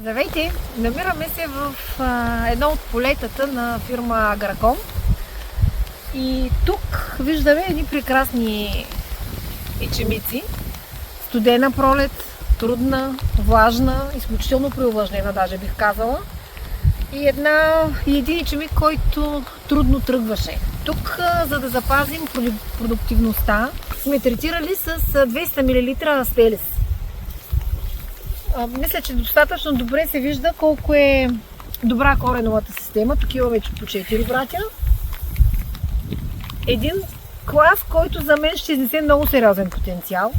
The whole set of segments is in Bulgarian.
Здравейте! Намираме се в едно от полетата на фирма Аграком. И тук виждаме едни прекрасни ечемици. Студена пролет, трудна, влажна, изключително преувлажнена, даже бих казала. И един ечемик, който трудно тръгваше. Тук, за да запазим продуктивността, сме третирали с 200 мл астелис. Мисля, че достатъчно добре се вижда колко е добра кореновата система. Тук имаме по 4 братя. Един клас, който за мен ще изнесе много сериозен потенциал.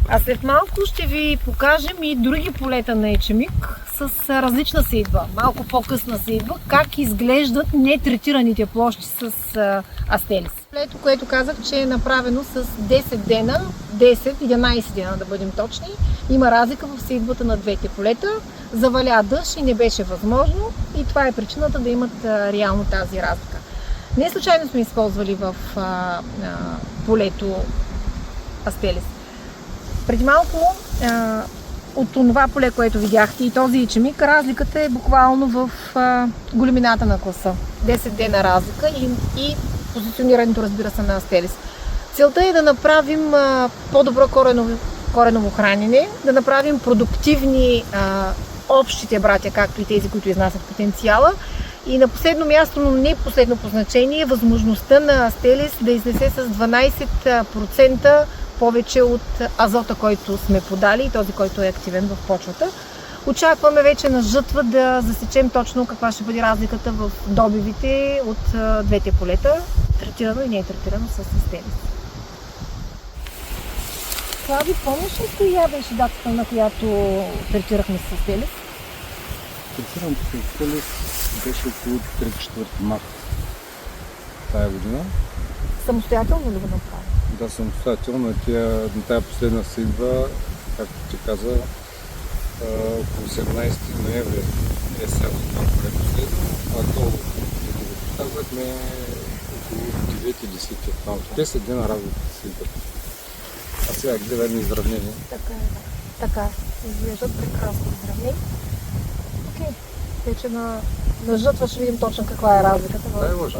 А след малко ще ви покажем и други полета на ечемик с различна сейдба, малко по-късна сейдба, как изглеждат нетретираните площи с астелис. Полето, което казах, че е направено с 10 дена, 10-11 дена да бъдем точни. Има разлика в сейдбата на двете полета. Заваля дъжд и не беше възможно и това е причината да имат реално тази разлика. Не случайно сме използвали в полето астелис. Преди малко от това поле, което видяхте и този ечемик, разликата е буквално в големината на класа. 10 дена разлика и позиционирането, разбира се, на астелис. Целта е да направим по-добро кореново хранене, да направим продуктивни общите братя, както и тези, които изнасят потенциала. И на последно място, но не последно по значение, възможността на астелис да изнесе с 12% повече от азота, който сме подали и този, който е активен в почвата. Очакваме вече на жътва да засечем точно каква ще бъде разликата в добивите от двете полета, третирано и не е третирано с астелис. Слави, помниш ли коя беше датата, на която третирахме с астелис? Третирането с астелис беше около 3-4 марта тая година. Самостоятелно ли го направи? Да, самостоятелно. На тая последна сейдба, както ти каза, около 17 ноември е сега това, което следва. А то, като го показахме, около 9-10 октомври. 10 дена разлика сейдбата. А сега гледаме изравнение. Така, изглеждат прекрасно изравнени. Окей, вече на жътва ще видим точно каква е разликата. Да, може.